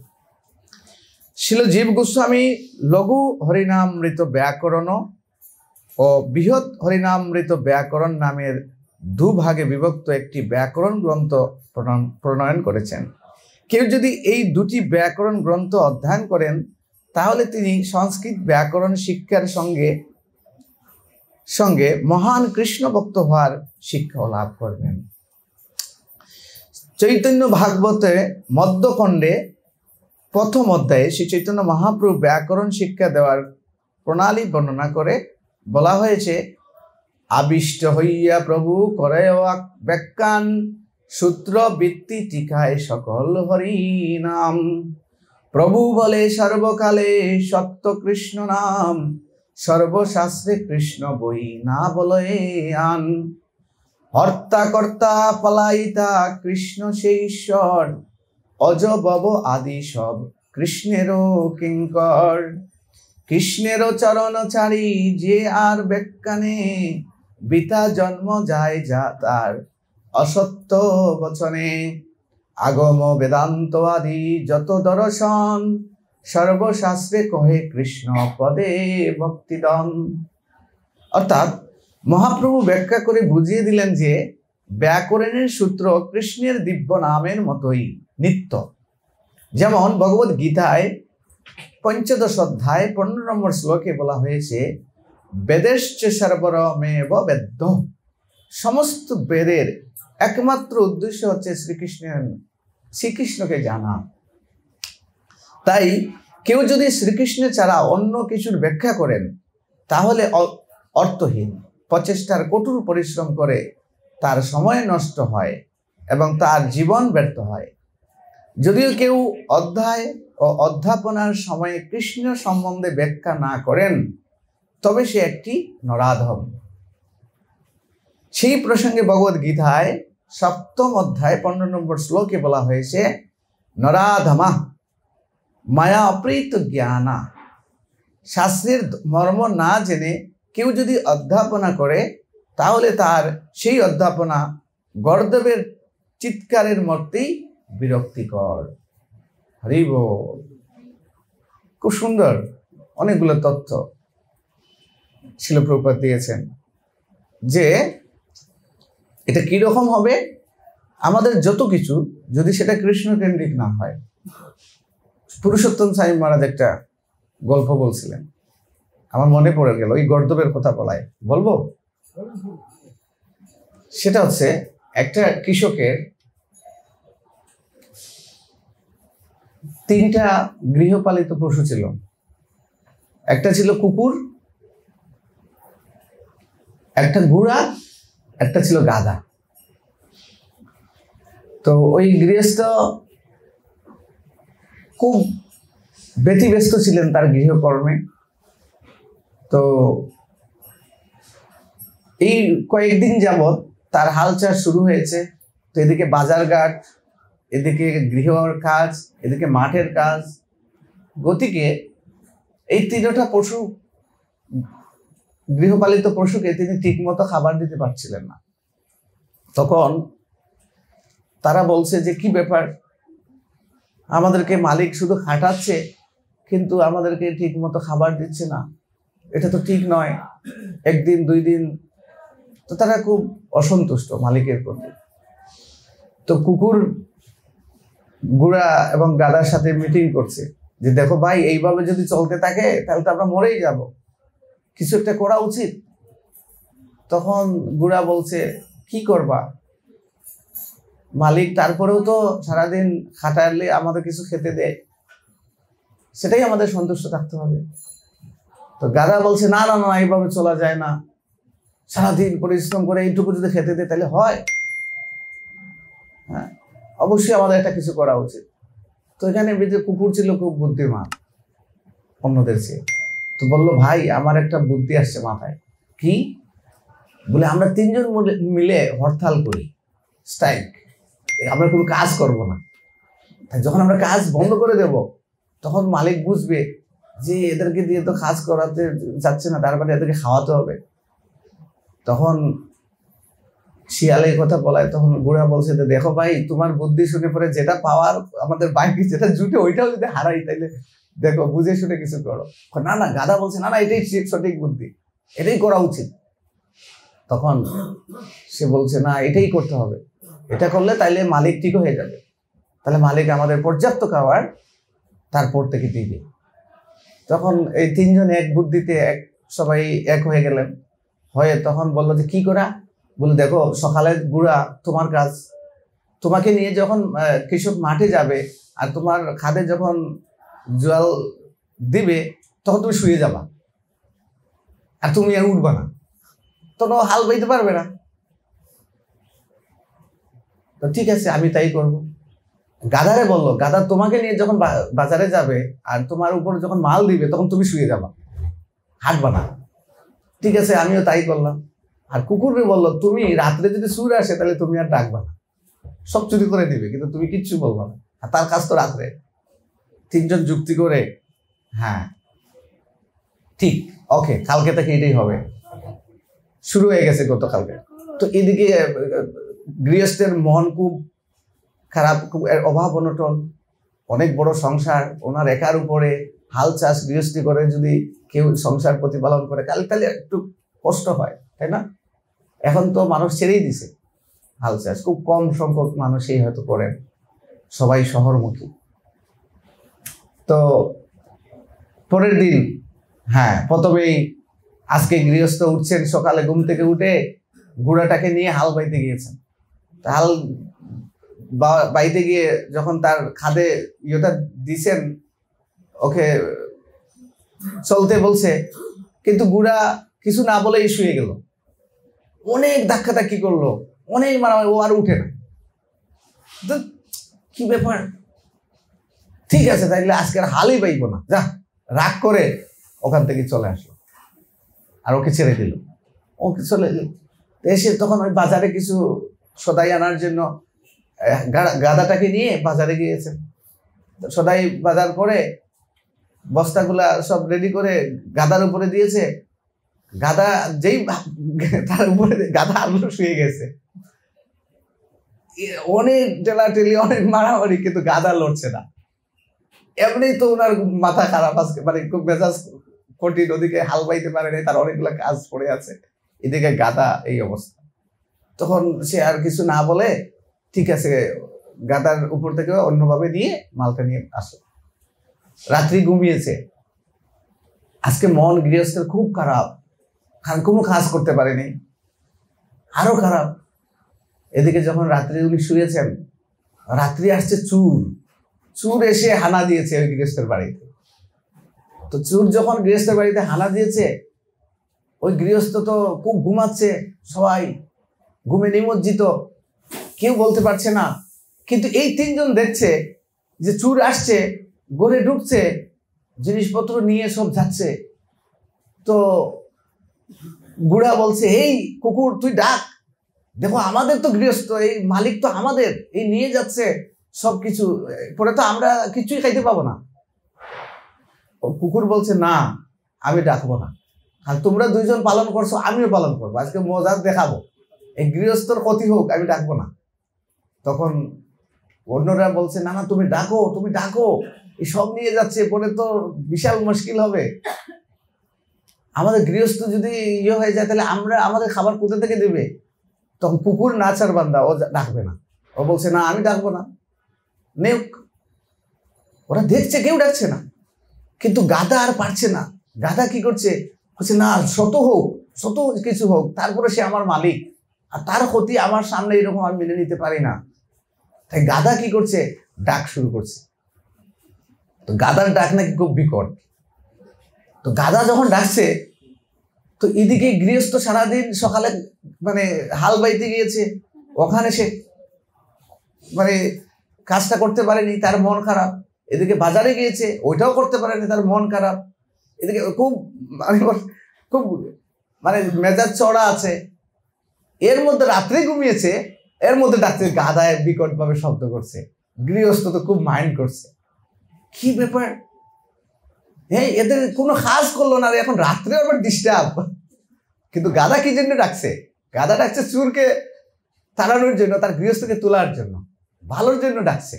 ছিল জীব গোস্বামী লঘু হরিনামৃত ব্যাকরণ ও বৃহৎ হরিনামৃত ব্যাকরণ নামের দুভাগে বিভক্ত একটি ব্যাকরণ গ্রন্থ প্রণয়ন করেছেন। কেউ যদি এই দুটি ব্যাকরণ গ্রন্থ অধ্যয়ন করেন, তাহলে তিনি সংস্কৃত ব্যাকরণ শিক্ষার সঙ্গে মহান কৃষ্ণ ভক্ত হওয়ার শিক্ষাও লাভ করবেন। চৈতন্য ভাগবতে মধ্যখণ্ডে প্রথম অধ্যায়ে শ্রী চৈতন্য মহাপ্রভু ব্যাকরণ শিক্ষা দেওয়ার প্রণালী বর্ণনা করে বলা হয়েছে, আবিষ্ট হইয়া প্রভু করে ব্যাখ্যান সূত্র বৃত্তি টিকায় সকল হরি নাম। প্রভু বলে সর্বকালে সত্য কৃষ্ণ নাম, সর্বশাস্ত্রে কৃষ্ণ বই না বলে আন। হর্তা কর্তা পলাইতা কৃষ্ণ সেই ঈশ্বর, অজ বব আদি সব কৃষ্ণেরও কিঙ্কর। কৃষ্ণেরও চরণ ছাড়ি যে আর ব্যাখ্যানে, বিতা জন্ম যায় যা তার অসত্য বচনে। আগম বেদান্ত আদি যত দর্শন, সর্বশাস্ত্রে কহে কৃষ্ণ পদে ভক্তিদন। অর্থাৎ মহাপ্রভু ব্যাখ্যা করে বুঝিয়ে দিলেন যে ব্যাকরণের সূত্র কৃষ্ণের দিব্য নামের মতোই নিত্য। যেমন ভগবদ গীতায় 15 অধ্যায় 15 নম্বর শ্লোকে বলা হয়েছে, বেদেশ্চ সর্বরমেব বেদ্য। সমস্ত বেদের একমাত্র উদ্দেশ্য হচ্ছে শ্রীকৃষ্ণকে জানা। তাই কেউ যদি শ্রীকৃষ্ণ ছাড়া অন্য কিছুর ব্যাখ্যা করেন তাহলে অর্থহীন, প্রচেষ্টার কঠোর পরিশ্রম করে তার সময় নষ্ট হয় এবং তার জীবন ব্যর্থ হয়। যদিও কেউ অধ্যায় ও অধ্যাপনার সময়ে কৃষ্ণ সম্বন্ধে ব্যাখ্যা না করেন তবে সে একটি নরাধম। সেই প্রসঙ্গে ভগবদ গীতায় 7ম অধ্যায় 15 নম্বর শ্লোকে বলা হয়েছে, নরাধমা মায়া অপ্রীত জ্ঞানা। শাস্ত্রের মর্ম না জেনে কেউ যদি অধ্যাপনা করে তাহলে তার সেই অধ্যাপনা গর্দবের চিৎকারের মধ্যেই বিরক্তিকর। হরি বল। খুব সুন্দর অনেকগুলো তথ্য শিল প্রভুপাদ দিয়েছেন যে এটা কিরকম হবে। আমাদের যত কিছু যদি সেটা কৃষ্ণ কেন্দ্রিক না হয়। পুরুষোত্তম স্বামী মহারাজ একটা গল্প বলছিলেন, আমার মনে পড়ে গেল, এই গর্দবের কথা বলায় বলবো। সেটা হচ্ছে একটা কৃষকের 3টা গৃহপালিত পশু ছিল। একটা ছিল কুকুর, একটা ঘোড়া, একটা ছিল গাধা। তো ওই গৃহস্থ খুব ব্যতিব্যস্ত ছিলেন তার গৃহকর্মে। তো এই কয়েকদিন যাবৎ তার হাল চাষ শুরু হয়েছে। তো এদিকে বাজারঘাট, এদিকে গৃহর কাজ, এদিকে মাঠের কাজ, গতিকে এই 3টা পশু, গৃহপালিত পশুকে তিনি ঠিকমতো খাবার দিতে পারছিলেন না। তখন তারা বলছে যে কি ব্যাপার, আমাদেরকে মালিক শুধু খাটাচ্ছে কিন্তু আমাদেরকে ঠিকমতো খাবার দিচ্ছে না, এটা তো ঠিক নয়। 1 দিন 2 দিন তো তারা খুব অসন্তুষ্ট মালিকের প্রতি। তো কুকুর, ঘোড়া এবং গাধার সাথে মিটিং করছে যে দেখো ভাই, এইভাবে যদি চলতে থাকে তাহলে তো আমরা মরেই যাব, কিছু একটা করা উচিত। তখন ঘোড়া বলছে, কি করবা, মালিক তারপরেও তো সারাদিন খাটালে আমাদের কিছু খেতে দেয়, সেটাই আমাদের সন্তুষ্ট থাকতে হবে। তো গাধা বলছে, না না না, এইভাবে চলা যায় না, সারাদিন পরিশ্রম করে এইটুকু যদি খেতে দেয় তাহলে হয়? হ্যাঁ, অবশ্যই আমাদের একটা কিছু করা উচিত। তো এখানে কুকুর ছিল খুব বুদ্ধিমান অন্যদের চেয়ে। তো বললো, ভাই আমার একটা বুদ্ধি আসছে মাথায়। কি? বলে আমরা 3 জন মিলে হরতাল করি, স্ট্রাইক, আমরা কোনো কাজ করব না। তাই যখন আমরা কাজ বন্ধ করে দেব তখন মালিক বুঝবে যে এদেরকে দিয়ে তো কাজ করাতে যাচ্ছে না, তার মানে এদেরকে খাওয়াতে হবে। তখন শিয়ালে কথা বলায় তখন ঘোড়া বলছে, দেখো ভাই, তোমার বুদ্ধি শুনে পরে যেটা পাওয়ার আমাদের বাকি যেটা জুটে ওইটাও যদি হারাই তাইলে দেখো বুঝে শুনে কিছু করো। না না, গাধা বলছে, না না, এটাই সঠিক বুদ্ধি, এটাই করা উচিত। তখন সে বলছে, না, এটাই করতে হবে, এটা করলে তাইলে মালিক ঠিক হয়ে যাবে, তাহলে মালিক আমাদের পর্যাপ্ত খাবার তারপর থেকে দিবে। তখন এই 3 জন এক বুদ্ধিতে সবাই এক হয়ে গেলেন। হয়ে তখন বললো যে কি করা? বলে, দেখো সকালে গুড়া তোমার কাজ, তোমাকে নিয়ে যখন কৃষক মাঠে যাবে আর তোমার খাদে যখন জল দিবে তখন তুমি শুয়ে যাবা, আর তুমি আর উঠবা না, তখন হাল বাইতে পারবে না। তো ঠিক আছে, আমি তাই করব। গাধারে বললো, গাধা তোমাকে নিয়ে যখন বাজারে যাবে আর তোমার উপর যখন মাল দিবে তখন তুমি শুয়ে যাবা, হাঁটবা না। ঠিক আছে, আমিও তাই করলাম। আর কুকুরকে বললো, তুমি রাত্রে যদি চুর আসে তাহলে তুমি আর ডাকবা না, সব চুরি করে দিবে, কিন্তু তুমি কিচ্ছু বলবা না, আর তার কাজ তো রাত্রে। তিনজন যুক্তি করে, হ্যাঁ ঠিক, ওকে, কালকে থেকে এটাই হবে, শুরু হয়ে গেছে গতকালকে। তো এদিকে গৃহস্থের মন খুব খারাপ, খুব অভাব অনটন, অনেক বড় সংসার, ওনার একার উপরে হাল চাষ গৃহস্থী করে যদি কেউ সংসার প্রতিপালন করে তাহলে একটু কষ্ট হয়, তাই না? এখন তো মানুষ ছেড়েই দিছে হাল চাষ, খুব কম সংখ্যক মানুষই হয়তো করেন, সবাই শহরমুখী। তো পরের দিন, হ্যাঁ, প্রথমেই আজকে গৃহস্থ উঠছেন সকালে ঘুম থেকে উঠে, ঘোড়াটাকে নিয়ে হাল বাইতে গিয়েছেন। হাল বাইতে গিয়ে যখন তার খাদে ইয়েটা দিছেন, ওকে চলতে বলছে, কিন্তু গুড়া কিছু না বলেই শুয়ে গেল। অনেক ধাক্কি করলো, অনেক মারামারি, ও আর উঠে না। তো কি ব্যাপার, ঠিক আছে তাইলে আজকে আর হালই পাইব না, যা, রাগ করে ওখান থেকে চলে আসলো আর ওকে ছেড়ে দিল। ওকে চলে এসে তখন ওই বাজারে কিছু সদাই আনার জন্য গাধাটাকে নিয়ে বাজারে গিয়েছেন। সদাই বাজার করে বস্তাগুলা সব রেডি করে গাধার উপরে দিয়েছে। গাধা যেই তার উপরে গাধা আলো শুয়ে গেছে, অনেক টেলাটেলি, অনেক মারামারি, কিন্তু গাধা লড়ছে না। এমনি তো ওনার মাথা খারাপ আজকে, মানে খুব মেজাজ কঠিন, ওদিকে হাল বাইতে পারে নাই, তার অনেকগুলো কাজ পড়ে আছে, এদিকে গাধা এই অবস্থা। তখন সে আর কিছু না বলে, ঠিক আছে, গাধার উপর থেকে অন্যভাবে নিয়ে মালটা নিয়ে আসে। রাত্রি ঘুমিয়েছে। আজকে মন গৃহস্থের খুব খারাপ, কারণ কোনো কাজ করতে পারেনি, আরো খারাপ। এদিকে যখন রাত্রি উনি শুয়েছেন, রাত্রি আসছে চুর এসে হানা দিয়েছে ওই গৃহস্থের বাড়িতে। তো চুর যখন গৃহস্থের বাড়িতে হানা দিয়েছে, ওই গৃহস্থ তো খুব ঘুমাচ্ছে, সবাই ঘুমে নিমজ্জিত, কেউ বলতে পারছে না। কিন্তু এই তিনজন দেখছে যে চুর আসছে, ঘরে ঢুকছে, জিনিসপত্র নিয়ে সব যাচ্ছে। তো বুড়া বলছে, এই কুকুর তুই ডাক, দেখো আমাদের তো গৃহস্থ, এই মালিক তো আমাদের, এই নিয়ে যাচ্ছে সবকিছু, পরে তো আমরা কিছুই খাইতে পাবো না। কুকুর বলছে, না আমি ডাকবো না, আর তোমরা দুইজন পালন করছো, আমিও পালন করবো, আজকে মজা দেখাবো, এই গৃহস্থর ক্ষতি হোক, আমি ডাকবো না। তখন অন্যরা বলছে, না না তুমি ডাকো, এই সব নিয়ে যাচ্ছে, পরে তো বিশাল মুশকিল হবে, আমাদের গৃহস্থ যদি ইয়ে হয়ে যায় তাহলে আমাদের খাবার কোথা থেকে দেবে? তখন কুকুর নাচার বান্দা, ও ডাকবে না, ও বলছে, না আমি ডাকবো না, নেউক। ওরা দেখছে কেউ ডাকছে না, কিন্তু গাধা আর পারছে না। গাধা কি করছে, বলছে, না শত কিছু হোক, তারপরে সে আমার মালিক, আর তার ক্ষতি আমার সামনে এরকম আমি মেনে নিতে পারি না। তাই গাধা কি করছে, ডাক শুরু করছে। তো গাধার ডাক নাকি খুব বিকট। তো গাধা যখন ডাকছে, তো এদিকে গৃহস্থ সারাদিন সকালে মানে হাল বাইতে গিয়েছে, ওখানে সে মানে কাজটা করতে পারেনি, তার মন খারাপ। এদিকে বাজারে গিয়েছে, ওইটাও করতে পারেনি, তার মন খারাপ। এদিকে খুব মানে মেজাজ চড়া আছে। এর মধ্যে রাত্রে ঘুমিয়েছে, এর মধ্যে ডাকছে, গাধায় বিকট ভাবে শব্দ করছে। গৃহস্থ তো খুব মাইন্ড করছে, কি ব্যাপার, হ্যাঁ এদের কোনো কাজ করলো না, এখন রাত্রে আবার ডিস্টার্ব। কিন্তু গাধা কি জন্য ডাকছে? গাধা ডাকছে চুরকে তাড়ানোর জন্য, তার গৃহস্থকে তোলার জন্য, ভালোর জন্য ডাকছে।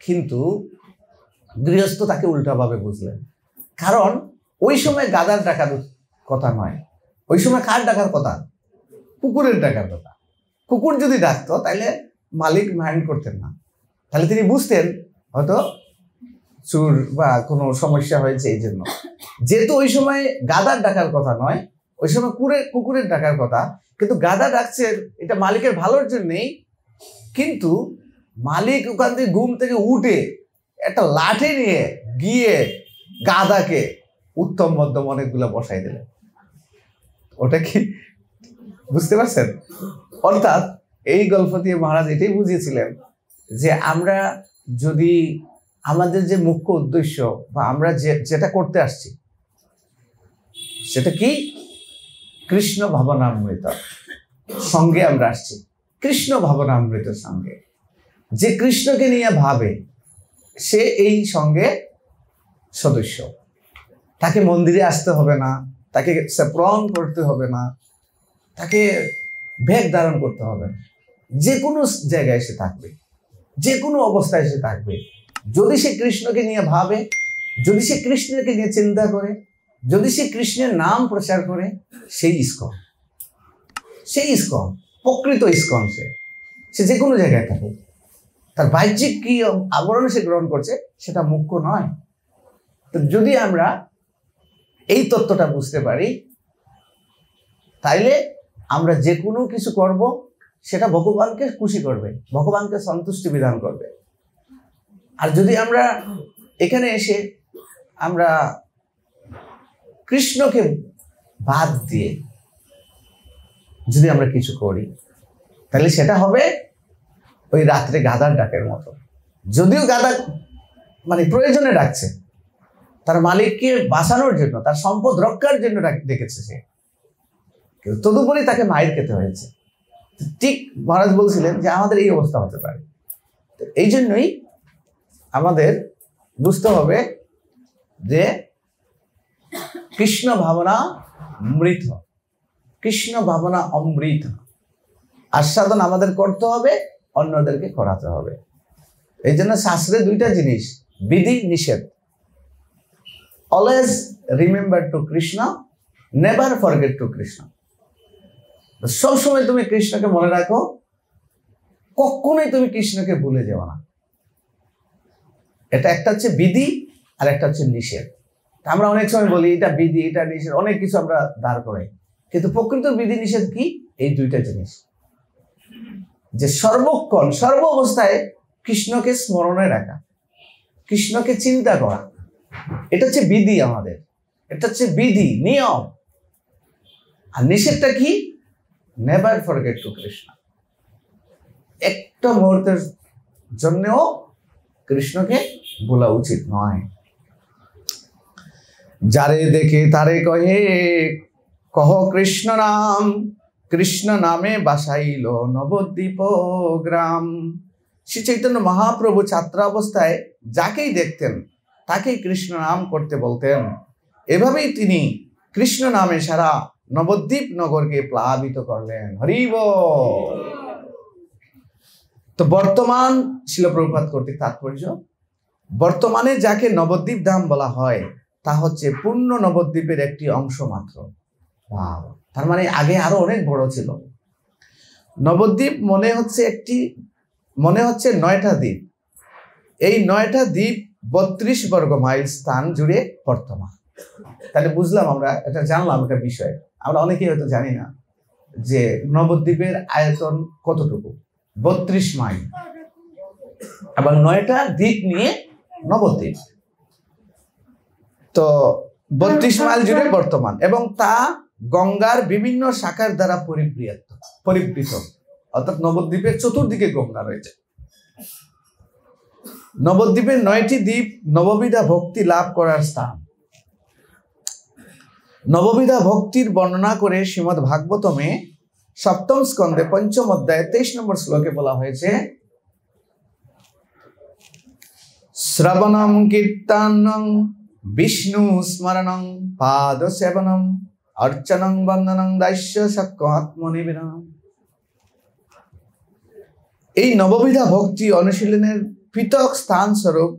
কিন্তু গৃহস্থ তাকে উল্টাভাবে বুঝলেন, কারণ ওই সময় গাধার ডাকার কথা নয়, ওই সময় কার ডাকার কথা? কুকুরের ডাকার কথা। কুকুর যদি ডাকতো তাহলে মালিক মাইন্ড করতেন না, তাহলে তিনি বুঝতেন হয়তো চুর বা কোনো সমস্যা হয়েছে এই জন্য। যেহেতু ওই সময় গাধার ডাকার কথা নয়, ওই সময় কুকুরের ডাকার কথা, কিন্তু গাধা ডাকছে এটা মালিকের ভালোর জন্যই, কিন্তু মালিক ওখান থেকে ঘুম থেকে উঠে একটা লাঠি নিয়ে গিয়ে গাধাকে উত্তম মধ্যম অনেকগুলো বসাই দিলেন। ওটা কি বুঝতে পারছেন? অর্থাৎ এই গল্প দিয়ে মহারাজ এটাই বুঝিয়েছিলেন যে আমরা যদি আমাদের যে মুখ্য উদ্দেশ্য বা আমরা যেটা করতে আসছি সেটা কি, কৃষ্ণ ভাবনামৃত সঙ্গে আমরা আসছি। কৃষ্ণ ভাবনামৃত সঙ্গে, যে কৃষ্ণকে নিয়ে ভাবে সে এই সঙ্গে সদস্য। তাকে মন্দিরে আসতে হবে না, তাকে প্রণ করতে হবে না, তাকে ভেগ ধারণ করতে হবে না। যে কোনো জায়গায় সে থাকবে, যে কোনো অবস্থায় সে থাকবে। যদি সে কৃষ্ণকে নিয়ে ভাবে, যদি সে কৃষ্ণকে নিয়ে চিন্তা করে, যদি সে কৃষ্ণের নাম প্রচার করে, সেই ইস্কন, সেই ইস্কন, প্রকৃত ইস্কন। সে যে কোনো জায়গায় থাকে, তার বাহ্যিক কি আবরণ সে গ্রহণ করছে সেটা মুখ্য নয়। তো যদি আমরা এই তত্ত্বটা বুঝতে পারি, তাইলে আমরা যে কোনো কিছু করব সেটা ভগবানকে খুশি করবে, ভগবানকে সন্তুষ্টি বিধান করবে। আর যদি আমরা এখানে এসে আমরা কৃষ্ণকে বাদ দিয়ে যদি আমরা কিছু করি, তাহলে সেটা হবে ওই রাত্রে গাধার ডাকের মতো। যদিও গাধা মানে প্রয়োজনে ডাকছে, তার মালিককে বাঁচানোর জন্য, তার সম্পদ রক্ষার জন্য ডেকেছে সে, কিন্তু তদুপরি তাকে মায়ের খেতে হয়েছে। ঠিক মহারাজ বলছিলেন যে আমাদের এই অবস্থা হতে পারে। এই জন্যই আমাদের বুঝতে হবে যে কৃষ্ণ ভাবনা মৃত, কৃষ্ণ ভাবনা অমৃত। আস্বাদন আমাদের করতে হবে, অন্যদেরকে করাতে হবে। এই জন্য শাস্ত্রে দুইটা জিনিস, বিধি নিষেধ। Always remember to Krishna, never forget to Krishna. সবসময় তুমি কৃষ্ণকে মনে রাখো, কখনোই তুমি কৃষ্ণকে ভুলে যাও না। এটা একটা হচ্ছে বিধি আর একটা হচ্ছে নিষেধ। আমরা অনেক সময় বলি এটা বিধি, এটা নিষেধ, অনেক কিছু আমরা দাঁড় করাই, কিন্তু প্রকৃত বিধি নিষেধ কি? এই দুইটা জিনিস, যে সর্বক্ষণ সর্ব অবস্থায় কৃষ্ণকে স্মরণে রাখা, কৃষ্ণকে চিন্তা করা, এটা হচ্ছে বিধি আমাদের, এটা হচ্ছে বিধি নিয়ম। আর নিষেধটা কি? Never forget to Krishna. একটা মুহূর্তের জন্যও কৃষ্ণকে ভোলা উচিত নয়। যারে দেখে তারে কহে কহ কৃষ্ণ নাম, কৃষ্ণ নামে বাসাইল নবদ্বীপ গ্রাম। শ্রী চৈতন্য মহাপ্রভু ছাত্রাবস্থায় যাকেই দেখতেন তাকেই কৃষ্ণ নাম করতে বলতেন। এভাবেই তিনি কৃষ্ণ নামে সারা নবদ্বীপ নগরকে প্লাবিত করলেন। হরি বল। তো বর্তমান শিল প্রভুপাদ কর্তৃক তাৎপর্য, বর্তমানে যাকে নবদ্বীপ ধাম বলা হয় তা হচ্ছে পূর্ণ নবদ্বীপের একটি অংশ মাত্র। তার মানে আগে আরো অনেক বড় ছিল। নবদ্বীপ মনে হচ্ছে 9টা দ্বীপ। এই 9টা দ্বীপ 32 বর্গ মাইল স্থান জুড়ে বর্তমান। তাহলে বুঝলাম, আমরা এটা জানলাম একটা বিষয়, আমরা অনেকেই হয়তো জানি না যে নবদ্বীপের আয়তন কতটুকু। 32 মাইল এবং 9টা দ্বীপ নিয়ে নবদ্বীপ। তো 32 মাইল জুড়ে বর্তমান, এবং তা গঙ্গার বিভিন্ন শাখার দ্বারা পরিবৃত। অর্থাৎ নবদ্বীপের চতুর্দিকে গঙ্গা রয়েছে। নবদ্বীপের 9টি দ্বীপ নববিধা ভক্তি লাভ করার স্থান। নববিধা ভক্তির বর্ণনা করে শ্রীমদ্ ভাগবতমে 7ম স্কন্ধে 5ম অধ্যায়ে 23 নম্বর শ্লোকে বলা হয়েছে, শ্রবণম কীর্তনং বিষ্ণু স্মরণং পাদ সেবনম অর্চনং বন্দনং দাস্য সক্ষ আত্মনিবেদনম। এই নববিধা ভক্তি অনুশীলনের পৃথক স্থান স্বরূপ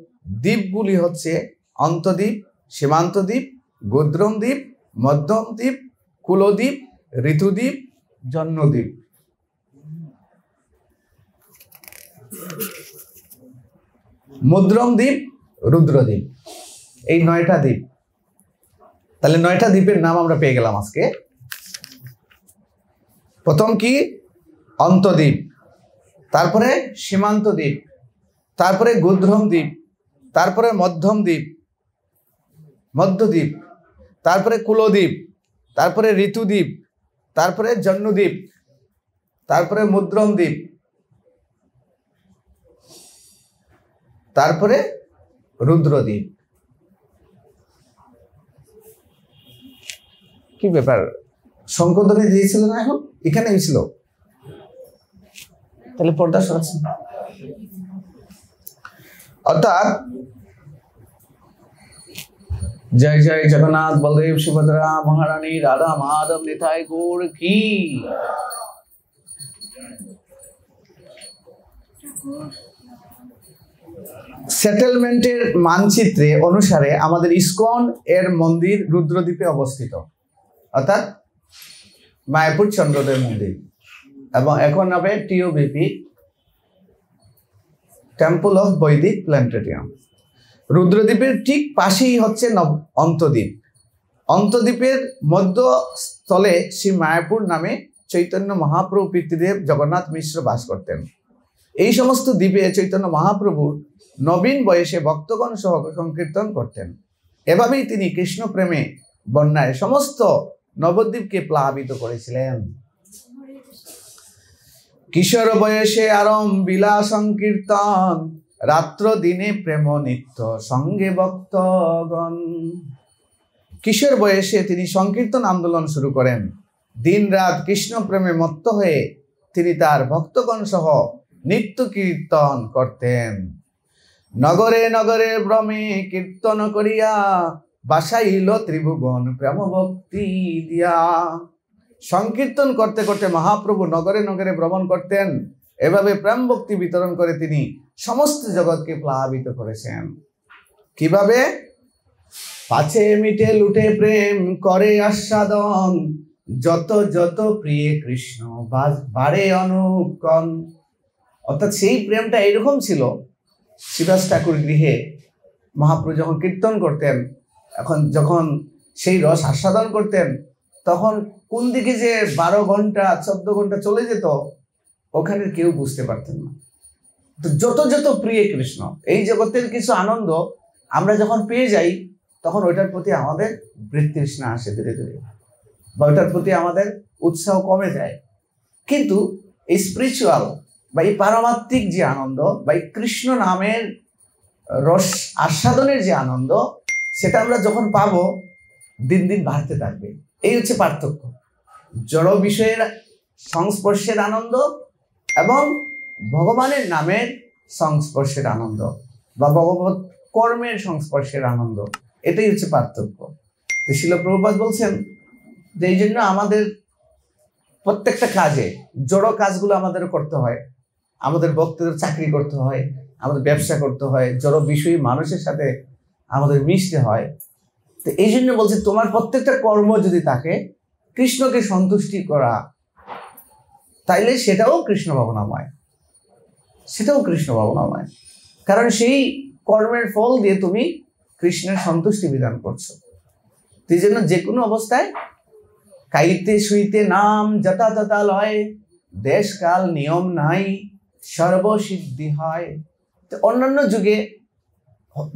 দ্বীপগুলি হচ্ছে অন্তদ্বীপ, সীমান্ত দ্বীপ, গোদ্রম দ্বীপ, মধ্যম দ্বীপ, কুলদ্বীপ, ঋতুদ্বীপ, জন্মদ্বীপ। মুদ্রম দ্বীপ, রুদ্রদ্বীপ। এই 9টা দ্বীপ। তাহলে 9টা দ্বীপের নাম আমরা পেয়ে গেলাম আজকে। প্রথম কি? অন্তদ্বীপ, তারপরে সীমান্ত দ্বীপ, তারপরে গুদ্রম দ্বীপ, তারপরে মধ্যম দ্বীপ, মধ্যদ্বীপ, তারপরে কুলদ্বীপ, তারপরে ঋতুদ্বীপ, তারপরে জন্মদ্বীপ, তারপরে মুদ্রম দ্বীপ, তারপরে রুদ্রদ্বীপ। কি ব্যাপার, সংকোধনে দিয়েছিল না? এখন এখানে হয়েছিল, তাহলে পর্দা সরাচ্ছে। অর্থাৎ জয় জয় জগন্নাথ বলদেব সুভদ্রা মহারানী রাধা মাধব নিতাই গৌর কি। সেটেলমেন্টের মানচিত্রে অনুসারে আমাদের ইসকন এর মন্দির রুদ্রদ্বীপে অবস্থিত, অর্থাৎ মায়াপুর চন্দ্রদেব মন্দির, এবং এখন হবে টিওবিপি, টেম্পল অফ বৈদিক প্ল্যানেটেরিয়াম। রুদ্রদ্বীপের ঠিক পাশেই হচ্ছে অন্তদ্বীপ। অন্তদ্বীপের মধ্যস্থলে শ্রী মায়াপুর নামে চৈতন্য মহাপ্রভু পিতৃদেব জগন্নাথ মিশ্র বাস করতেন। এই সমস্ত দ্বীপে চৈতন্য মহাপ্রভুর নবীন বয়সে ভক্তগণ সহ সংকীর্তন করতেন। এভাবেই তিনি কৃষ্ণ প্রেমে বন্যায় সমস্ত নবদ্বীপকে প্লাবিত করেছিলেন। কিশোর বয়সে আরম্ভিলা সংকীর্তন, রাত্র দিনে প্রেম নিত্য সঙ্গে ভক্তগণ। কিশোর বয়সে তিনি সংকীর্তন আন্দোলন শুরু করেন। দিন রাত কৃষ্ণ প্রেমে মত্ত হয়ে তিনি তার ভক্তগণ সহ নিত্য কীর্তন করতেন। নগরে নগরে ভ্রমে কীর্তন করিয়া বাসাইল ত্রিভুবন প্রেম ভক্তি দিয়া। সংকীর্তন করতে করতে মহাপ্রভু নগরে নগরে ভ্রমণ করতেন। এভাবে প্রেম ভক্তি বিতরণ করে তিনি সমস্ত জগৎকে প্লাবিত করেছেন। কিভাবে? পাছে মিটে লুটে প্রেম করে আস্বাদন, যত যত প্রিয় কৃষ্ণ বাড়ে অনুকণ। অর্থাৎ সেই প্রেমটা এরকম ছিল, শিবাস ঠাকুর গৃহে মহাপ্রভু যখন কীর্তন করতেন, যখন সেই রস আস্বাদন করতেন, তখন কোন দিকে যে 12 ঘন্টা 14 ঘন্টা চলে যেত ওখানে কেউ বুঝতে পারতেন না। তো যত যত প্রিয় কৃষ্ণ, এই জগতের কিছু আনন্দ আমরা যখন পেয়ে যাই তখন ওইটার প্রতি আমাদের বৃত্তৃষ্ণা আসে ধীরে ধীরে, বা ওইটার প্রতি আমাদের উৎসাহ কমে যায়। কিন্তু এই স্পিরিচুয়াল বা এই পারমাত্মিক যে আনন্দ বা এই কৃষ্ণ নামের রস আস্বাদনের যে আনন্দ, সেটা আমরা যখন পাবো দিন দিন বাড়তে থাকবে। এই হচ্ছে পার্থক্য, জড় বিষয়ের সংস্পর্শের আনন্দ এবং ভগবানের নামের সংস্পর্শের আনন্দ বা ভগবত কর্মের সংস্পর্শের আনন্দ। এটাই হচ্ছে পার্থক্য। তো শিল প্রভুপাদ বলছেন যে এই জন্য আমাদের প্রত্যেকটা কাজে, জড় কাজগুলো আমাদের করতে হয়, আমাদের ভক্তদের চাকরি করতে হয়, আমাদের ব্যবসা করতে হয়, জড় বিষয়ী মানুষের সাথে আমাদের মিশতে হয়। তো এই জন্য বলছে তোমার প্রত্যেকটা কর্ম যদি থাকে কৃষ্ণকে সন্তুষ্টি করা, তাইলে সেটাও কৃষ্ণ ভাবনাময়, সেটাও কৃষ্ণ ভাবনাময়। কারণ সেই কর্মের ফল দিয়ে তুমি কৃষ্ণের সন্তুষ্টি বিধান করছো। এই জন্য যে কোনো অবস্থায় খাইতে শুইতে নাম যথা তথা লয়, দেশ কাল নিয়ম নাই সর্বসিদ্ধি হয়। তো অন্যান্য যুগে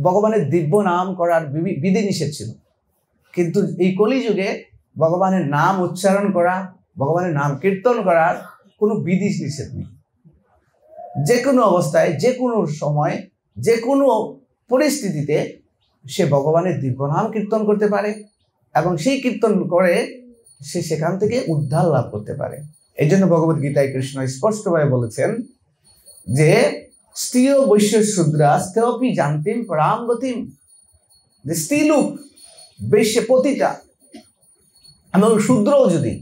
ভগবানের দিব্য নাম করার বিধি নিষেধ ছিল, কিন্তু এই কলিযুগে ভগবানের নাম উচ্চারণ করা, ভগবানের নাম কীর্তন করার কোনো বিধি নিষেধ নেই। যে কোনো অবস্থায়, যে কোনো সময়, যে কোনো পরিস্থিতিতে সে ভগবানের দিব্য নাম কীর্তন করতে পারে এবং সেই কীর্তন করে সে সেখান থেকে উদ্ধার লাভ করতে পারে। এই জন্য ভগবদ গীতায় কৃষ্ণ স্পষ্টভাবে বলেছেন যে স্ত্রীয় বৈশ্য শূদ্রা স্থেয়পি জানতিম পরাম গতিম। যে স্ত্রীলোক, বৈশ্য, পতিতা এবং শূদ্রও যদি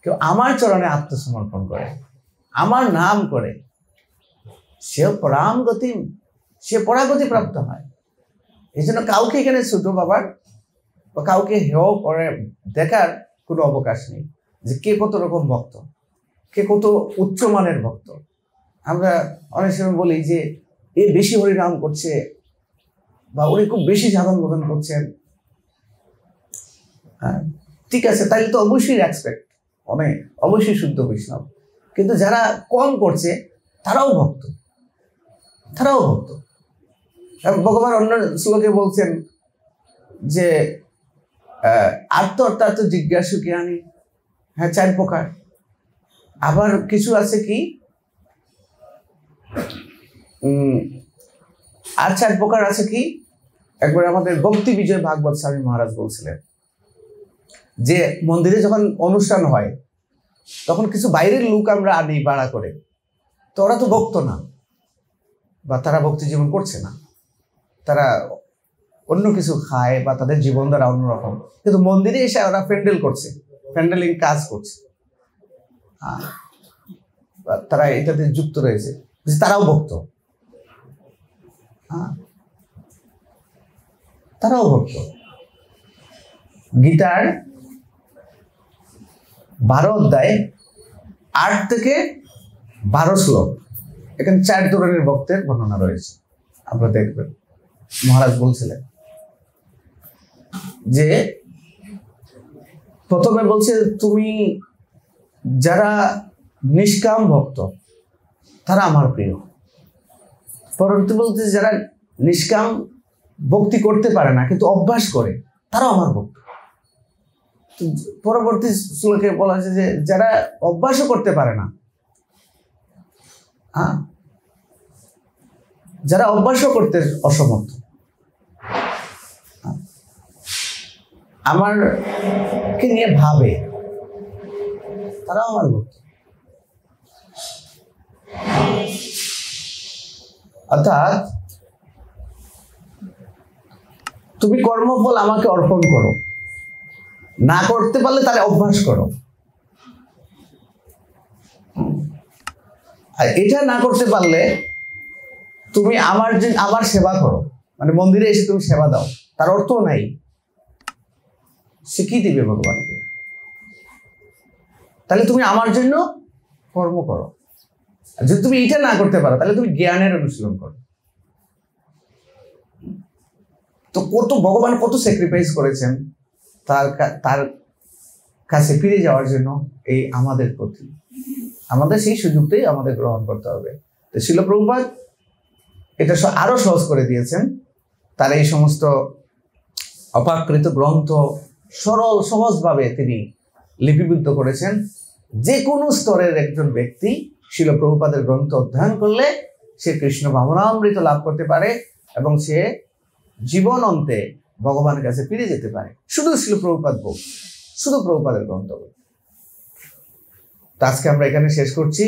কেউ আমার চরণে আত্মসমর্পণ করে, আমার নাম করে, সে পরাম গতিম, সে পরাগতি প্রাপ্ত হয়। এই জন্য কাউকে এখানে ছোট বাবার বা কাউকে হেয় করে দেখার কোনো অবকাশ নেই, যে কে কত রকম ভক্ত, কে কত উচ্চমানের ভক্ত। আমরা অনেক সময় বলি যে এ বেশি হরিনাম করছে বা উনি খুব বেশি সাধন বোধন করছেন। হ্যাঁ, ঠিক আছে, তাইলে তো অবশ্যই রেসপেক্ট, অবশ্যই শুদ্ধ বৈষ্ণব। কিন্তু যারা কম করছে তারাও ভক্ত, তারাও ভক্ত। ভগবান অন্য শ্লোকে বলছেন যে আত্ম অর্থাৎ জিজ্ঞাসু জ্ঞানী, হ্যাঁ 4 প্রকার। আবার কিছু আছে কি আর 4 প্রকার আছে কি, একবার আমাদের ভক্তি বিজয় ভাগবত স্বামী মহারাজ বলছিলেন যে মন্দিরে যখন অনুষ্ঠান হয় তখন কিছু বাইরের লোক আমরা আনি ভাড়া করে, তো ওরা তো ভক্ত না বা তারা ভক্তি জীবন করছে না, তারা অন্য কিছু খায় বা তাদের জীবন দ্বারা অন্যরকম, কিন্তু মন্দিরে এসে ওরা প্যান্ডেল করছে, প্যান্ডেলিং কাজ করছে, তারা এটাতে যুক্ত রয়েছে, তারাও ভক্ত, তারাও ভক্ত। গীতার 12 অধ্যায় 8 থেকে 12 শ্লোক, এখানে 4 ধরনের ভক্তের বর্ণনা রয়েছে, আপনারা দেখবেন। মহারাজ বলছিলেন যে প্রথমে বলছে তুমি যারা নিষ্কাম ভক্ত তারা আমার প্রিয়। পরবর্তী বলতে যারা নিষ্কাম ভক্তি করতে পারে না কিন্তু অভ্যাস করে তারাও আমার ভক্ত। পরবর্তী শ্লোকে বলা আছে যে যারা অভ্যাসও করতে পারে না, যারা অভ্যাসও করতে অসমর্থ, আমারকে নিয়ে ভাবে, তারাও আমার ভক্ত। অর্থাৎ তুমি কর্মফল আমাকে অর্পণ করো, না করতে পারলে তাহলে অভ্যাস করো, আর এটা না করতে পারলে তুমি আমার সেবা করো, মানে মন্দিরে এসে তুমি সেবা দাও, তার অর্থ নাই, সে কি দিবে ভগবানকে? তাহলে তুমি আমার জন্য কর্ম করো। আর যদি তুমি এটা না করতে পারো তাহলে তুমি জ্ঞানের অনুশীলন করো। তো ভগবান কত স্যাক্রিফাইস করেছেন তার কাছে ফিরে যাওয়ার জন্য, এই আমাদের প্রতি আমাদের সেই সুযোগটাই আমাদের গ্রহণ করতে হবে। তো শিল প্রভুপাদ এটা আরো সহজ করে দিয়েছেন, তার এই সমস্ত অপাকৃত গ্রন্থ সরল সহজভাবে তিনি লিপিবদ্ধ করেছেন। যে কোনো স্তরের একজন ব্যক্তি শিল প্রভুপাদের গ্রন্থ অধ্যয়ন করলে সে কৃষ্ণ ভাবনামৃত লাভ করতে পারে এবং সে জীবন অন্তে ভগবানের কাছে ফিরে যেতে পারে। শুধু শিল প্রভুপাদ বল, শুধু প্রভুপাদের গ্রন্থ বল। তো আজকে আমরা এখানে শেষ করছি।